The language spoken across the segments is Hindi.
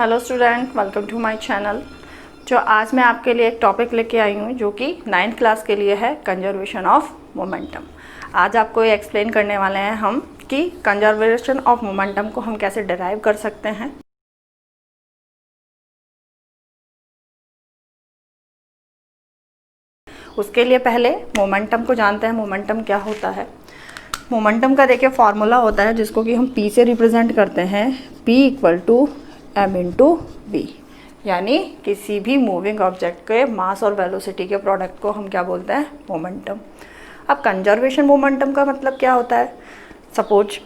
Hello student, welcome to my channel. जो आज मैं आपके लिए एक टॉपिक लेके आई हूँ जो कि 9th क्लास के लिए है, कंजर्वेशन ऑफ मोमेंटम। आज आपको ये एक्सप्लेन करने वाले हैं हम कि कंजर्वेशन ऑफ मोमेंटम को हम कैसे डिराइव कर सकते हैं। उसके लिए पहले मोमेंटम को जानते हैं, मोमेंटम क्या होता है। मोमेंटम का देखिए फॉर्मूला होता है जिसको कि हम P से रिप्रेजेंट करते हैं, P equal to m into v, यानी किसी भी मूविंग ऑब्जेक्ट के मास और वेलोसिटी के प्रोडक्ट को हम क्या बोलते हैं, मोमेंटम। अब कंजर्वेशन मोमेंटम का मतलब क्या होता है। सपोज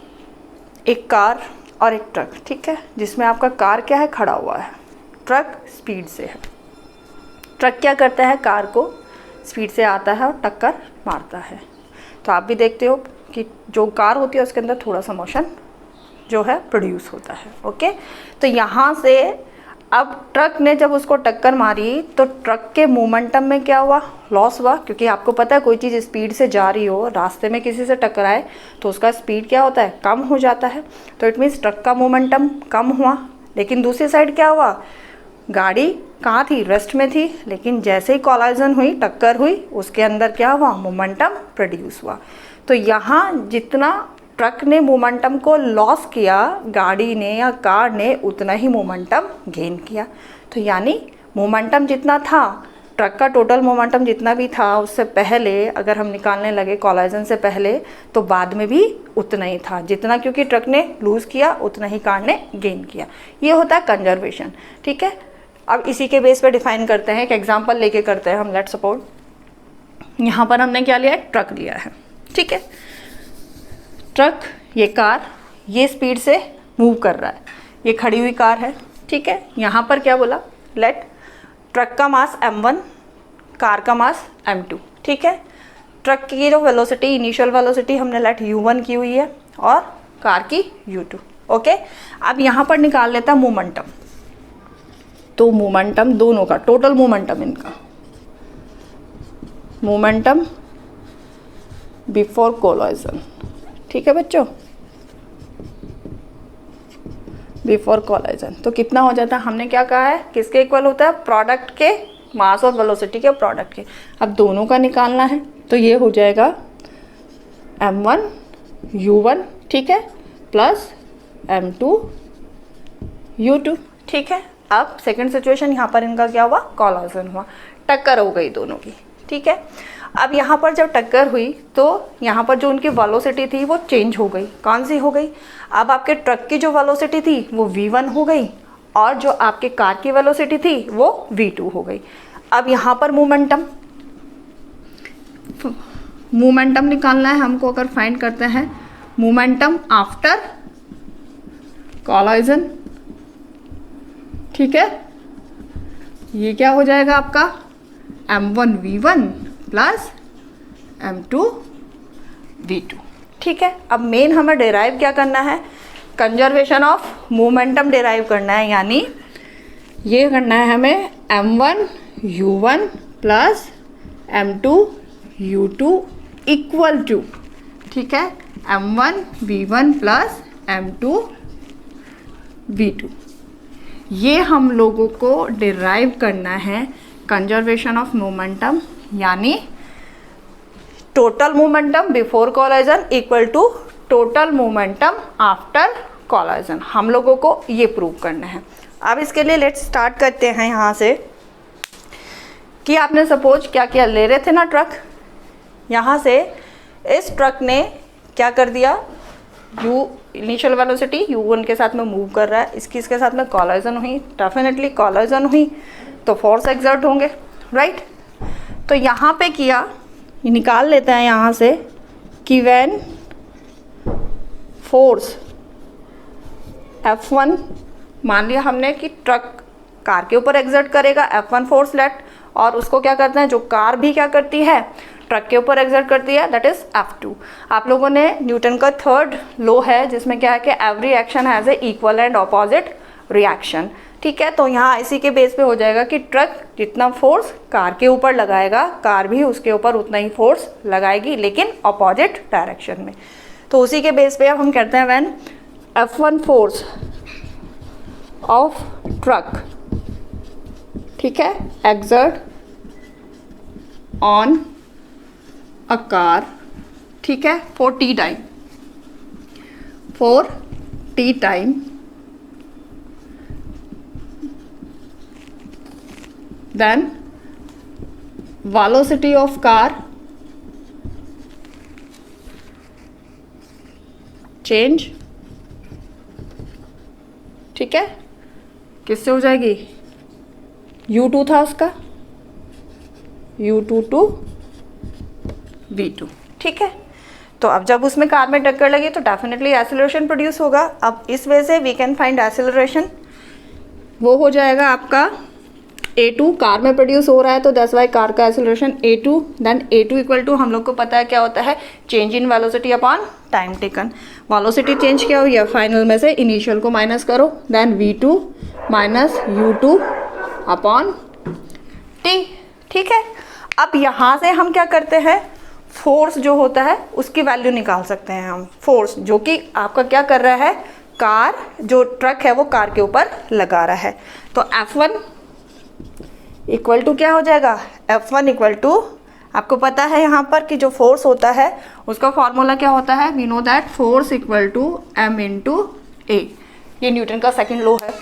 एक कार और एक ट्रक, ठीक है, जिसमें आपका कार क्या है, खड़ा हुआ है, ट्रक स्पीड से है। ट्रक क्या करता है, कार को स्पीड से आता है और टक्कर मारता है। तो आप भी देखते हो कि जो कार होती है उसके अंदर थोड़ा सा मोशन जो है प्रोड्यूस होता है। ओके, तो यहाँ से अब ट्रक ने जब उसको टक्कर मारी तो ट्रक के मोमेंटम में क्या हुआ, लॉस हुआ। क्योंकि आपको पता है कोई चीज़ स्पीड से जा रही हो, रास्ते में किसी से टकराए तो उसका स्पीड क्या होता है, कम हो जाता है। तो इट मीन्स ट्रक का मोमेंटम कम हुआ। लेकिन दूसरी साइड क्या हुआ, गाड़ी कहाँ थी, रेस्ट में थी, लेकिन जैसे ही कोलाइजन हुई, टक्कर हुई, उसके अंदर क्या हुआ, मोमेंटम प्रोड्यूस हुआ। तो यहाँ जितना ट्रक ने मोमेंटम को लॉस किया, गाड़ी ने या कार ने उतना ही मोमेंटम गेन किया। तो यानी मोमेंटम जितना था, ट्रक का टोटल मोमेंटम जितना भी था उससे पहले अगर हम निकालने लगे कोलाइजन से पहले, तो बाद में भी उतना ही था जितना, क्योंकि ट्रक ने लूज़ किया उतना ही कार ने गेन किया। ये होता है कंजर्वेशन। ठीक है, अब इसी के बेस पे डिफाइन करते हैं, एक एग्जांपल लेके करते हैं हम। लेट्स सपोज यहाँ पर हमने क्या लिया है, ट्रक लिया है। ठीक है, ट्रक, ये कार, ये स्पीड से मूव कर रहा है, ये खड़ी हुई कार है। ठीक है, यहाँ पर क्या बोला, लेट ट्रक का मास m1, कार का मास m2। ठीक है, ट्रक की जो वेलोसिटी, इनिशियल वेलोसिटी हमने लेट u1 की हुई है और कार की u2। ओके, अब यहाँ पर निकाल लेता है मोमेंटम। तो मोमेंटम दोनों का, टोटल मोमेंटम इनका, मोमेंटम बिफोर कोलाइजन। ठीक है बच्चों, बिफोर कोलाइजन तो कितना हो जाता है, हमने क्या कहा है, किसके इक्वल होता है, प्रोडक्ट के मास और वेलोसिटी के प्रोडक्ट के। अब दोनों का निकालना है तो ये हो जाएगा m1 u1, ठीक है, प्लस m2 u2। ठीक है, अब सेकंड सिचुएशन, यहाँ पर इनका क्या हुआ, कोलाइजन हुआ, टक्कर हो गई दोनों की। ठीक है, अब यहाँ पर जब टक्कर हुई तो यहाँ पर जो उनकी वेलोसिटी थी वो चेंज हो गई। कौन सी हो गई, अब आपके ट्रक की जो वेलोसिटी थी वो v1 हो गई और जो आपके कार की वेलोसिटी थी वो v2 हो गई। अब यहाँ पर मोमेंटम निकालना है हमको। अगर फाइंड करते हैं मोमेंटम आफ्टर कोलाइजन, ठीक है, ये क्या हो जाएगा आपका m1 v1 plus m2 v2। ठीक है, अब मेन हमें डिराइव क्या करना है, कंजर्वेशन ऑफ मोमेंटम डिराइव करना है, यानी ये करना है हमें m1 u1 plus m2 u2 equal to, ठीक है, m1 v1 plus m2 v2। ये हम लोगों को डिराइव करना है कंजर्वेशन ऑफ मोमेंटम, यानी total momentum before collision equal to total momentum after collision. हम लोगों को ये प्रूव करना है। अब इसके लिए लेट्स स्टार्ट करते हैं यहाँ से कि आपने सपोज क्या किया, ले रहे थे ना ट्रक, यहाँ से इस ट्रक ने क्या कर दिया, इनिशियल वेलोसिटी u1 के साथ में मूव कर रहा है, इसके साथ में कोलाइजन हुई, डेफिनेटली कोलाइजन हुई तो फोर्स एक्सर्ट होंगे, राइट। तो यहाँ पे किया, निकाल लेते हैं यहाँ से कि व्हेन फोर्स F1, मान लिया हमने कि ट्रक कार के ऊपर एक्सर्ट करेगा, F1 फोर्स लेट, और उसको क्या करते हैं, जो कार भी क्या करती है, ट्रक के ऊपर एक्सर्ट करती है, दैट इज F2। आप लोगों ने न्यूटन का थर्ड लॉ है जिसमें क्या है कि every action has a equal and opposite reaction. ठीक है, तो यहाँ इसी के बेस पे हो जाएगा कि ट्रक जितना फोर्स कार के ऊपर लगाएगा, कार भी उसके ऊपर उतना ही फोर्स लगाएगी, लेकिन अपोजिट डायरेक्शन में। तो उसी के बेस पे अब हम कहते हैं when F1 force of truck, ठीक है, एक्सर्ट ऑन अ कार, ठीक है, for t time, for t time, then velocity of car change, ठीक है, किससे हो जाएगी, U2 था उसका, U2 टू V2, ठीक है। तो अब जब उसमें कार में टक्कर लगी तो डेफिनेटली एक्सेलरेशन प्रोड्यूस होगा। अब इस वजह से वी कैन फाइंड एक्सेलरेशन, वो हो जाएगा आपका A2, कार में प्रोड्यूस हो रहा है तो दैट्स वाई कार का acceleration A2, then A2 equal to हम लोग को पता है क्या होता है, change in velocity upon time taken. Velocity change क्या हुई है, फाइनल में से इनिशियल को माइनस करो, then V2 minus U2 upon T, ठीक है। अब यहाँ से हम क्या करते हैं, फोर्स जो होता है उसकी वैल्यू निकाल सकते हैं हम, फोर्स जो कि आपका क्या कर रहा है, कार जो ट्रक है वो कार के ऊपर लगा रहा है। तो F1 इक्वल टू क्या हो जाएगा, F1 इक्वल टू, आपको पता है यहाँ पर कि जो फोर्स होता है उसका फॉर्मूला क्या होता है, we know that force equal to m into A, ये न्यूटन का सेकंड लॉ है।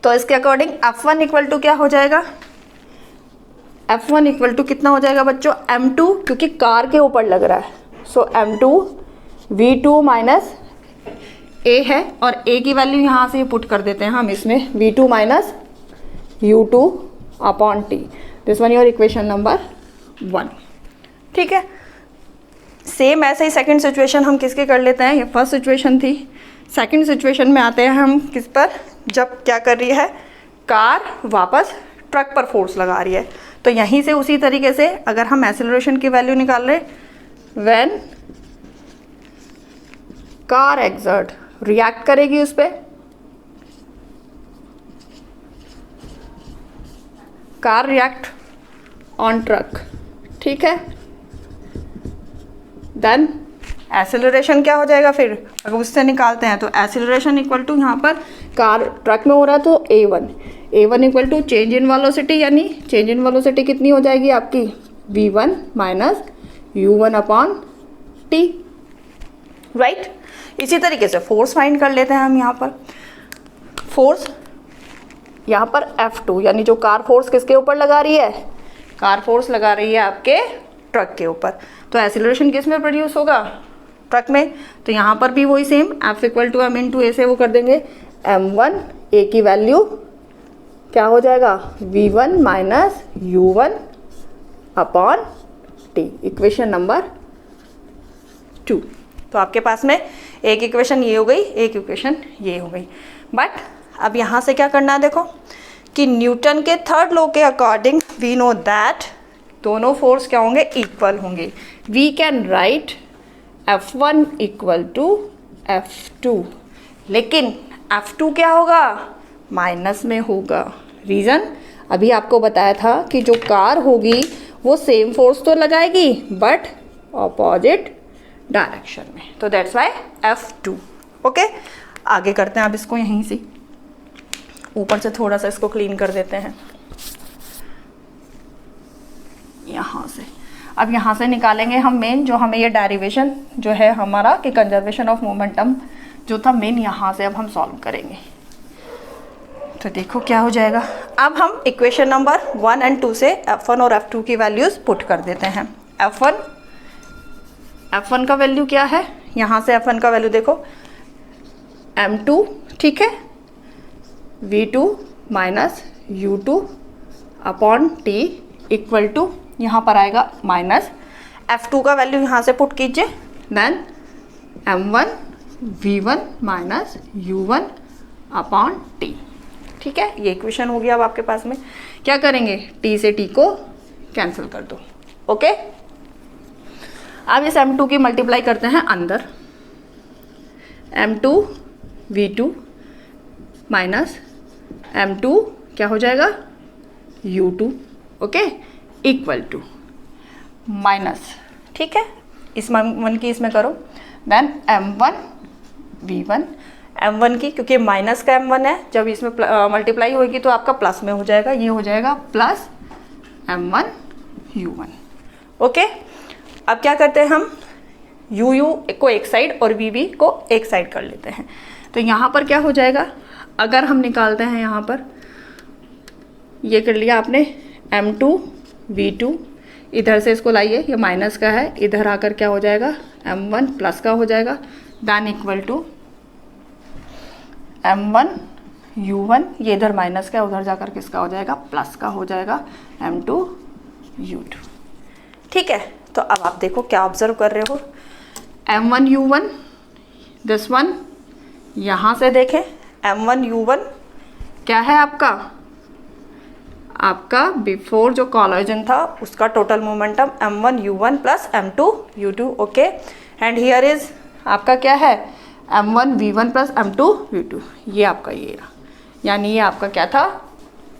तो इसके अकॉर्डिंग F1 इक्वल टू क्या हो जाएगा, F1 इक्वल टू कितना हो जाएगा बच्चों, m2, क्योंकि कार के ऊपर लग रहा है, सो m2 v2 माइनस a है, और a की वैल्यू यहाँ से पुट कर देते हैं हम इसमें, v2 minus U2 upon T, this one your equation number 1, ठीक है। सेम ऐसे ही सेकंड सिचुएशन हम किसके कर लेते हैं, ये फर्स्ट सिचुएशन थी। सेकंड सिचुएशन में आते हैं हम किस पर, जब क्या कर रही है, कार वापस ट्रक पर फोर्स लगा रही है। तो यहीं से उसी तरीके से अगर हम एक्सेलरेशन की वैल्यू निकाल रहे, व्हेन कार एक्सर्ट, रिएक्ट करेगी उस पर, कार रिएक्ट ऑन ट्रक, ठीक है, देन एक्सेलरेशन क्या हो जाएगा, फिर अगर उससे निकालते हैं तो एक्सेलरेशन इक्वल टू, यहाँ पर कार ट्रक में हो रहा है तो A1 equal to change in velocity, यानी चेंज इन वेलोसिटी कितनी हो जाएगी आपकी, V1 minus U1 upon T, right. इसी तरीके से फोर्स फाइंड कर लेते हैं हम यहाँ पर, फोर्स यहाँ पर F2, यानी जो कार फोर्स किसके ऊपर लगा रही है, कार फोर्स लगा रही है आपके ट्रक के ऊपर, तो एक्सीलरेशन किस में प्रोड्यूस होगा, ट्रक में। तो यहाँ पर भी वही same, F equal to m into A से वो कर देंगे, m1, a की वैल्यू क्या हो जाएगा, v1 minus u1 upon t, equation number 2। तो आपके पास में एक इक्वेशन ये हो गई, एक इक्वेशन ये हो गई। बट अब यहाँ से क्या करना है, देखो कि न्यूटन के थर्ड लॉ के अकॉर्डिंग वी नो दैट दोनों फोर्स क्या होंगे, इक्वल होंगे। We can write F1 equal to F2, लेकिन F2 क्या होगा, माइनस में होगा। रीज़न अभी आपको बताया था कि जो कार होगी वो सेम फोर्स तो लगाएगी बट ऑपोजिट डायरेक्शन में, तो दैट्स वाई F2। ओके, आगे करते हैं अब इसको, यहीं से ऊपर से थोड़ा सा इसको क्लीन कर देते हैं यहाँ से। अब यहाँ से निकालेंगे हम मेन, जो हमें ये डेरिवेशन जो है हमारा कि कंजर्वेशन ऑफ मोमेंटम जो था मेन, यहाँ से अब हम सॉल्व करेंगे। तो देखो क्या हो जाएगा। अब हम इक्वेशन नंबर 1 एंड 2 से F1 और F2 की वैल्यूज़ पुट कर देते हैं। F1 का वैल्यू क्या है, यहाँ से F1 का वैल्यू देखो m2, ठीक है, v2 minus u2 upon t equal to, यहाँ पर आएगा माइनस F2 का वैल्यू यहाँ से पुट कीजिए, then m1 v1 minus u1 upon t, ठीक है। ये इक्वेशन हो गया। अब आपके पास में क्या करेंगे, t से t को कैंसिल कर दो, ओके। अब इस m2 की मल्टीप्लाई करते हैं अंदर, m2 v2 माइनस m2 क्या हो जाएगा u2, okay, equal to minus, ठीक है, इस वन की इसमें करो, देन m1 v1, m1 की, क्योंकि माइनस का m1 है, जब इसमें मल्टीप्लाई होगी तो आपका प्लस में हो जाएगा, ये हो जाएगा प्लस m1 u1। ओके, अब क्या करते हैं हम, u को एक साइड और v को एक साइड कर लेते हैं। तो यहाँ पर क्या हो जाएगा, अगर हम निकालते हैं यहाँ पर, ये कर लिया आपने m2 v2, इधर से इसको लाइए, ये माइनस का है, इधर आकर क्या हो जाएगा m1 प्लस का हो जाएगा, than equal to m1 u1, ये इधर माइनस का है, उधर जाकर किसका हो जाएगा प्लस का हो जाएगा m2 u2। ठीक है, तो अब आप देखो क्या ऑब्जर्व कर रहे हो, m1 u1 दिस वन, यहाँ से देखें m1 u1 क्या है आपका बिफोर जो कोलिजन था उसका total momentum m1 u1 plus m2 u2। Okay, and here is आपका क्या है m1 v1 plus m2 v2, ये आपका ये रहा, यानी ये आपका क्या था,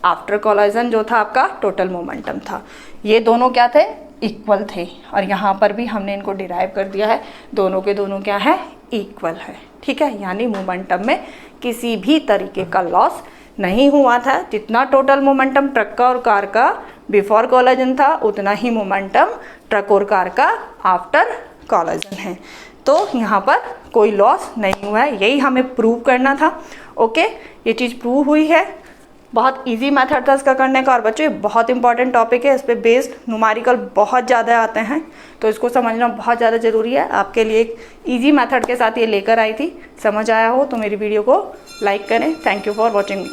आफ्टर कोलिजन जो था आपका टोटल मोमेंटम था। ये दोनों क्या थे, इक्वल थे, और यहाँ पर भी हमने इनको डिराइव कर दिया है, दोनों के दोनों क्या है, इक्वल है। ठीक है, यानी मोमेंटम में किसी भी तरीके का लॉस नहीं हुआ था। जितना टोटल मोमेंटम ट्रक का और कार का बिफोर कोलिजन था, उतना ही मोमेंटम ट्रक और कार का आफ्टर कोलिजन है। तो यहाँ पर कोई लॉस नहीं हुआ है, यही हमें प्रूव करना था। ओके, ये चीज़ प्रूव हुई है। बहुत इजी मेथड था इसका करने का, और बच्चों ये बहुत इंपॉर्टेंट टॉपिक है, इस पर बेस्ड न्यूमेरिकल बहुत ज़्यादा आते हैं, तो इसको समझना बहुत ज़्यादा ज़रूरी है। आपके लिए एक इजी मेथड के साथ ये लेकर आई थी, समझ आया हो तो मेरी वीडियो को लाइक करें। Thank you for watching.